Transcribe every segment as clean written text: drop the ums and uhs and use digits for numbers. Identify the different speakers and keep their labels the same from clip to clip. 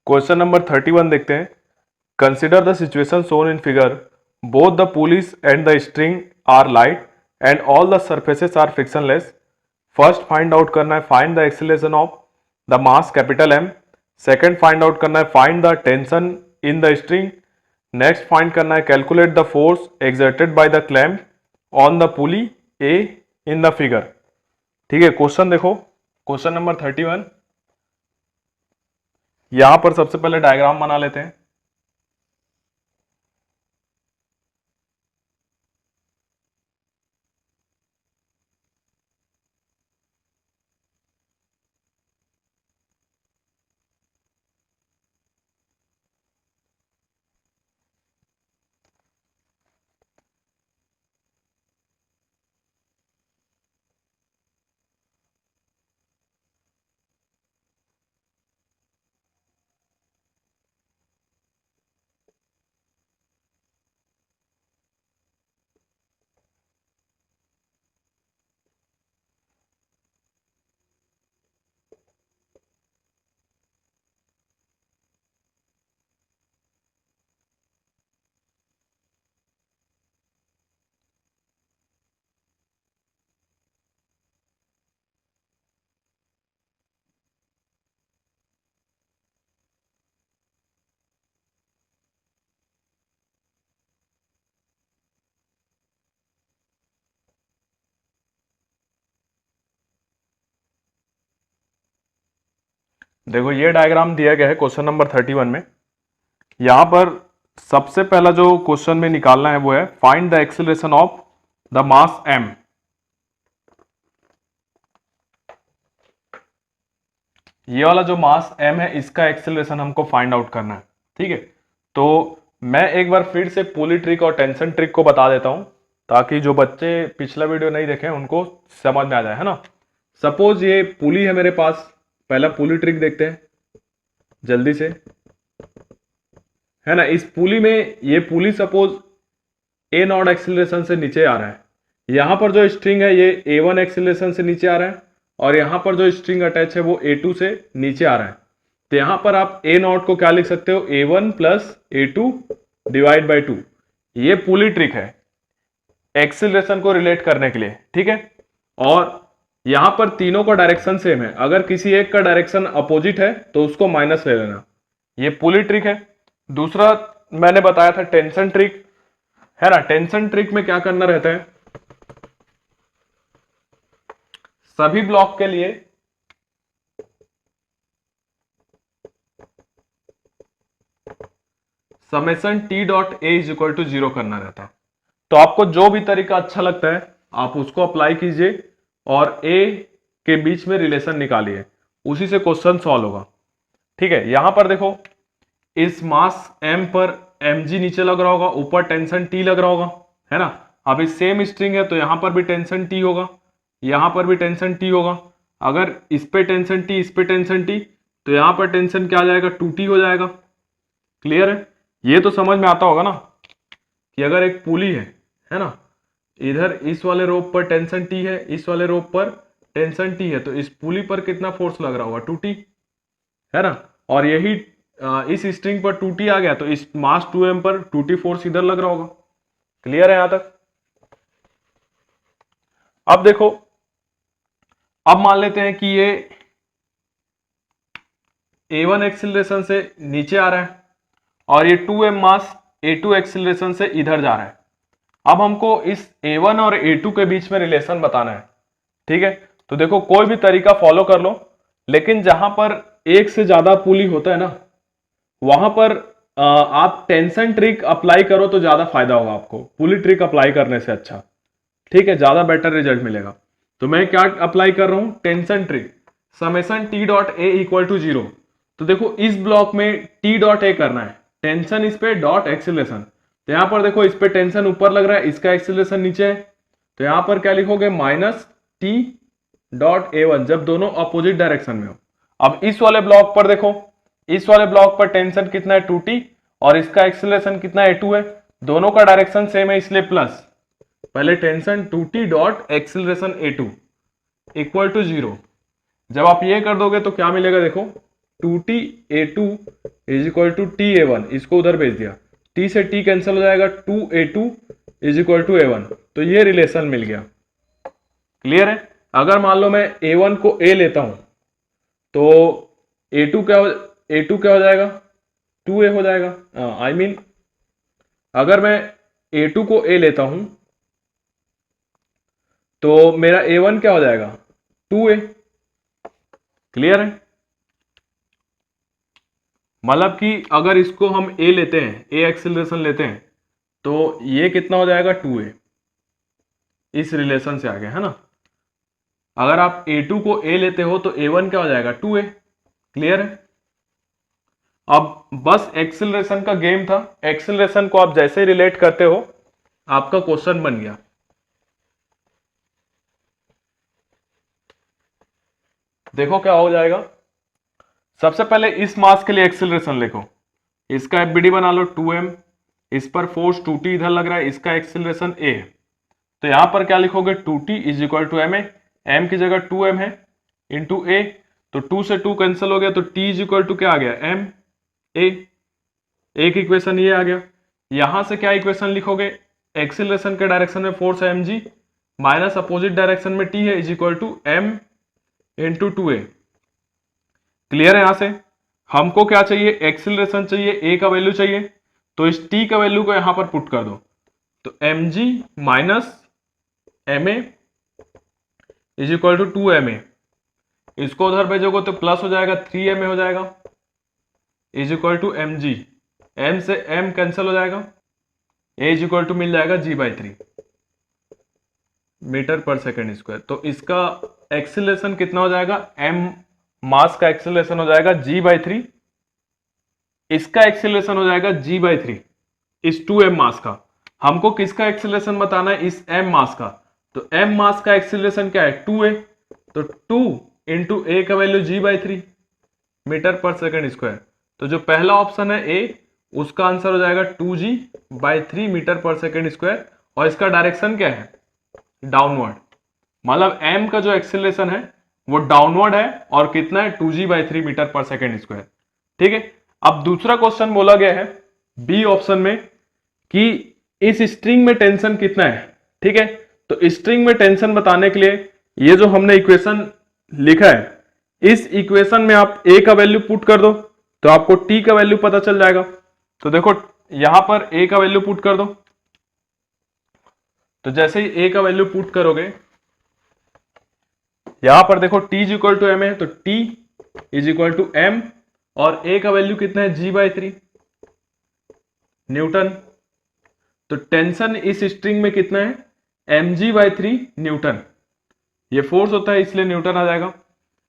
Speaker 1: Question number 31 देखते हैं। Consider the situation shown in figure, both the pulleys and the string are light and all the surfaces are frictionless. First find out करना है find the acceleration of the mass capital M. Second find out करना है find the tension in the string. Next find करना है calculate the force exerted by the clamp on the pulley A in the figure. ठीक है, question देखो, question number 31। यहां पर सबसे पहले डायग्राम बना लेते हैं। देखो ये डायग्राम दिया गया है क्वेश्चन नंबर 31 में। यहां पर सबसे पहला जो क्वेश्चन में निकालना है वो है find the acceleration of the mass M. ये वाला जो मास एम है इसका एक्सीलरेशन हमको फाइंड आउट करना है। ठीक है, तो मैं एक बार फिर से पुली ट्रिक और टेंशन ट्रिक को बता देता हूं ताकि जो बच्चे पिछला वीडियो नहीं देखे उनको समझ में आ जाए, है ना। सपोज ये पुली है मेरे पास, पहला पुली ट्रिक देखते हैं जल्दी से, है ना। इस पुली में ये पुली सपोज ए नॉट एक्सीलरेशन से नीचे आ रहा है, यहां पर जो स्ट्रिंग है ये A1 एक्सीलरेशन से नीचे आ रहा है और यहां पर जो स्ट्रिंग अटैच है वो A2 से नीचे आ रहा है। तो यहां पर आप ए नॉट को क्या लिख सकते हो, A1 plus A2 divide by 2। ये पुली ट्रिक है एक्सीलरेशन को रिलेट करने के लिए। ठीक है, और यहां पर तीनों का डायरेक्शन सेम है, अगर किसी एक का डायरेक्शन अपोजिट है तो उसको माइनस ले लेना। ये पुली ट्रिक है। दूसरा मैंने बताया था टेंशन ट्रिक, है ना। टेंशन ट्रिक में क्या करना रहता है, सभी ब्लॉक के लिए summation T dot A is equal to 0 करना रहता है। तो आपको जो भी तरीका अच्छा लगता है आप उसको अप्लाई कीजिए और ए के बीच में रिलेशन निकालिए, उसी से क्वेश्चन सॉल्व होगा। ठीक है, यहां पर देखो इस मास m पर mg नीचे लग रहा होगा, ऊपर टेंशन t लग रहा होगा, है ना। अब इस सेम स्ट्रिंग है तो यहां पर भी टेंशन t होगा, यहां पर भी टेंशन t होगा। अगर इस पे टेंशन t, इस पे टेंशन t, तो यहां पर टेंशन क्या आ जाएगा, 2t हो जाएगा। क्लियर है, ये तो समझ में आता होगा ना कि अगर एक पुली है ना, इधर इस वाले रोप पर टेंशन t है, इस वाले रोप पर टेंशन t है, तो इस पुली पर कितना फोर्स लग रहा होगा, 2t, है ना। और यही इस स्ट्रिंग पर 2t आ गया तो इस मास 2m पर 2t फोर्स इधर लग रहा होगा। क्लियर है यहां तक। अब देखो, अब मान लेते हैं कि ये A1 एक्सीलरेशन से नीचे आ रहा है और ये 2m मास A2 एक्सीलरेशन से इधर जा रहा है। अब हमको इस A1 और A2 के बीच में रिलेशन बताना है। ठीक है, तो देखो कोई भी तरीका फॉलो कर लो, लेकिन जहां पर एक से ज्यादा पुली होता है ना वहां पर आप टेंशन ट्रिक अप्लाई करो तो ज्यादा फायदा होगा आपको, पुली ट्रिक अप्लाई करने से अच्छा। ठीक है, ज्यादा बेटर रिजल्ट मिलेगा। तो मैं क्या अप्लाई कर रहा हूं, tension trick, summation T dot A equal to 0। तो देखो इस ब्लॉक में टी डॉट ए करना है, टेंशन इस पे डॉट एक्सीलरेशन। तो यहां पर देखो इस पे टेंशन ऊपर लग रहा है, इसका एक्सीलरेशन नीचे है, तो यहां पर क्या लिखोगे, माइनस टी डॉट A1, जब दोनों अपोजिट डायरेक्शन में हो। अब इस वाले ब्लॉक पर देखो, इस वाले ब्लॉक पर टेंशन कितना है, 2t, और इसका एक्सीलरेशन कितना है, 2 है। दोनों का डायरेक्शन सेम है इसलिए प्लस, पहले tension 2t dot acceleration A2 equal to 0। जब आप ये कर दोगे तो क्या मिलेगा, देखो two T A two is equal to T A one, इसको उधर भेज दिया, टी से टी कैंसिल हो जाएगा, two A two is equal to A one, तो ये रिलेशन मिल गया। क्लियर है? अगर मान लो मैं ए वन को ए लेता हूं तो ए टू क्या हो जाएगा, टू ए हो जाएगा। आई मीन अगर मैं ए टू को ए लेता हूं तो मेरा ए वन क्या हो जाएगा, टू ए। क्लियर है? मतलब कि अगर इसको हम ए लेते हैं, ए एक्सेलरेशन लेते हैं, तो ये कितना हो जाएगा, टू ए। इस रिलेशन से आ गया है ना। अगर आप a2 को a लेते हो तो a1 क्या हो जाएगा, 2a। क्लियर है? अब बस एक्सेलरेशन का गेम था, एक्सेलरेशन को आप जैसे रिलेट करते हो आपका क्वेश्चन बन गया। देखो क्या हो जाएगा। सबसे पहले इस मास के लिए एक्सेलरेशन लिखो, इसका एफबीडी बना लो 2m, इस पर फोर्स 2t इधर लग रहा है, इसका एक्सेलरेशन a है, तो यहां पर क्या लिखोगे, 2t is equal to ma, m की जगह 2m है इंटू a, तो 2 से 2 कैंसिल हो गया, तो t इज इक्वल टू क्या आ गया, m a। एक इक्वेशन ये आ गया। यहां से क्या इक्वेशन लिखोगे, एक्सेलरेशन के डायरेक्शन में फोर्स है mg माइनस अपोजिट डायरेक्शन में t है is equal to m into 2a। Clear है? यहां से हमको क्या चाहिए, एक्सेलरेशन चाहिए, a का वैल्यू चाहिए, तो इस t का वैल्यू को यहां पर पुट कर दो, तो mg minus ma is equal to 2ma, इसको उधर भेजोगे तो प्लस हो जाएगा, 3ma हो जाएगा is equal to mg, m से m कैंसिल हो जाएगा, a इज इक्वल टू मिल जाएगा g/3 मीटर पर सेकेंड स्क्वायर। तो इसका एक्सेलरेशन कितना हो जाएगा, m मास का एक्सेलरेशन हो जाएगा g/3, इसका एक्सेलरेशन हो जाएगा g/3 इस 2m मास का। हमको किसका एक्सेलरेशन बताना है, इस m मास का, तो m मास का एक्सेलरेशन क्या है, 2a, तो 2 इंटू a का वैल्यू g/3 मीटर पर सेकेंड स्क्वायर। तो जो पहला ऑप्शन है a, उसका आंसर हो जाएगा 2g/3 मीटर पर सेकेंड स्क्वायर, और इसका डायरेक्शन क्या है, डाउनवर्ड। मतलब m का जो एक्सेलरेशन है वो डाउनवर्ड है, और कितना है, 2g/3 मीटर पर सेकेंड स्क्वायर। ठीक है? अब दूसरा क्वेश्चन बोला गया है बी ऑप्शन में कि इस स्ट्रिंग में टेंशन कितना है। ठीक है? तो स्ट्रिंग में टेंशन बताने के लिए ये जो हमने इक्वेशन लिखा है, इस इक्वेशन में आप a का वैल्यू पुट कर दो तो आपको t का वैल्यू पता चल जाएगा। तो देखो यहां पर a का वैल्यू पुट कर दो, तो जैसे ही a का वैल्यू पुट करोगे, यहां पर देखो t is equal to m है, तो t is equal to m, और a का वैल्यू कितना है, g/3 न्यूटन। तो टेंशन इस स्ट्रिंग में कितना है, mg/3 न्यूटन। ये फोर्स होता है इसलिए न्यूटन आ जाएगा।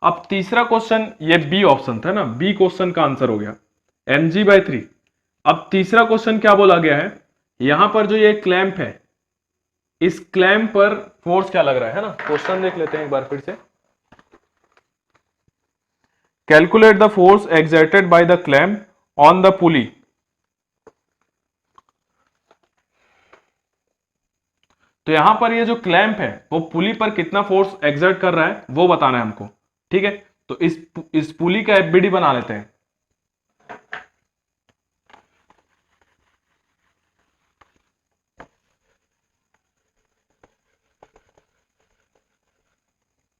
Speaker 1: अब तीसरा क्वेश्चन, ये बी ऑप्शन था ना, बी क्वेश्चन का आंसर हो गया mg/3। अब तीसरा क्वेश्चन क्या बोला गया है, यहां पर जो ये क्लैंप है, इस क्लैंप पर फोर्स क्या लग रहा है ना। क्वेश्चन देख लेते हैं एक बार फिर से। Calculate the force exerted by the clamp on the पुली। तो यहां पर ये जो क्लैंप है वो पुली पर कितना फोर्स एक्सर्ट कर रहा है वो बताना है हमको। ठीक है? तो इस पुली का एफबीडी बना लेते हैं।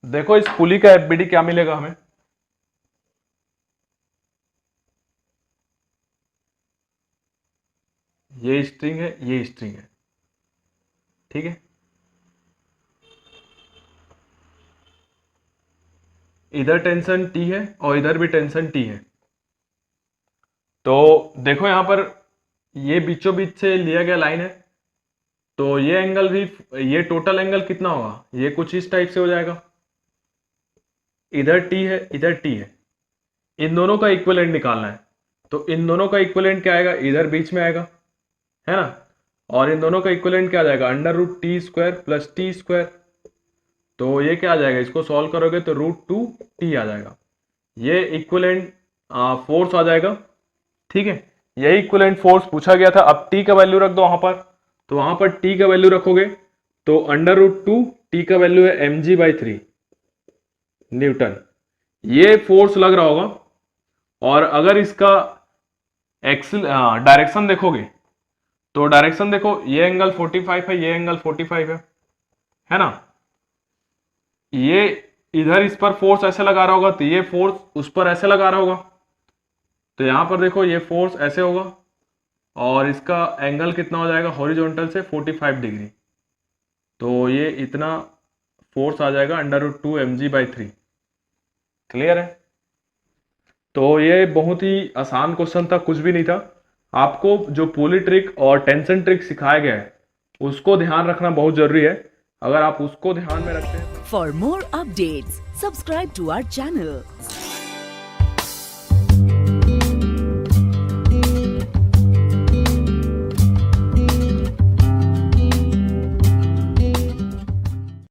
Speaker 1: देखो इस पुली का एफबीडी क्या मिलेगा हमें, ये स्ट्रिंग है, ये स्ट्रिंग है। ठीक है? इधर टेंशन T है और इधर भी टेंशन T है। तो देखो यहां पर ये बीचों बीच से लिया गया लाइन है, तो ये एंगल भी, ये टोटल एंगल कितना होगा, ये कुछ इस टाइप से हो जाएगा। इधर T है, इधर T है, इन दोनों का इक्विवेलेंट निकालना है। तो इन दोनों का इक्विवेलेंट क्या आएगा, इधर बीच में आएगा, है ना। और इन दोनों का इक्विवेलेंट क्या आ जाएगा, √t² प्लस t²। तो ये क्या आ जाएगा, इसको सॉल्व करोगे तो √2t आ जाएगा। ये इक्विवेलेंट फोर्स आ जाएगा। ठीक है? यही इक्विवेलेंट फोर्स पूछा गया था। अब t का वैल्यू रख दो वहां पर, तो वहां पर t का वैल्यू रखोगे तो √2, t का वैल्यू है mg/3 न्यूटन। ये फोर्स लग रहा होगा और अगर इसका एक्सल डायरेक्शन देखोगे तो डायरेक्शन देखो, ये एंगल 45 है, ये एंगल 45 है ना। ये इधर इस पर फोर्स ऐसे लगा रहा होगा तो ये फोर्स उस पर ऐसे लगा रहा होगा, तो यहां पर देखो ये फोर्स ऐसे होगा और इसका एंगल कितना हो जाएगा हॉरिजॉन्टल से 45 डिग्री, तो ये इतना फोर्स आ जाएगा √2 mg/3। क्लियर है। तो ये बहुत ही आसान क्वेश्चन था, कुछ भी नहीं था। आपको जो पुली ट्रिक और टेंशन ट्रिक सिखाया गया है उसको ध्यान रखना बहुत जरूरी है। अगर आप उसको ध्यान में रखते हैं।
Speaker 2: For more updates, subscribe to our channel.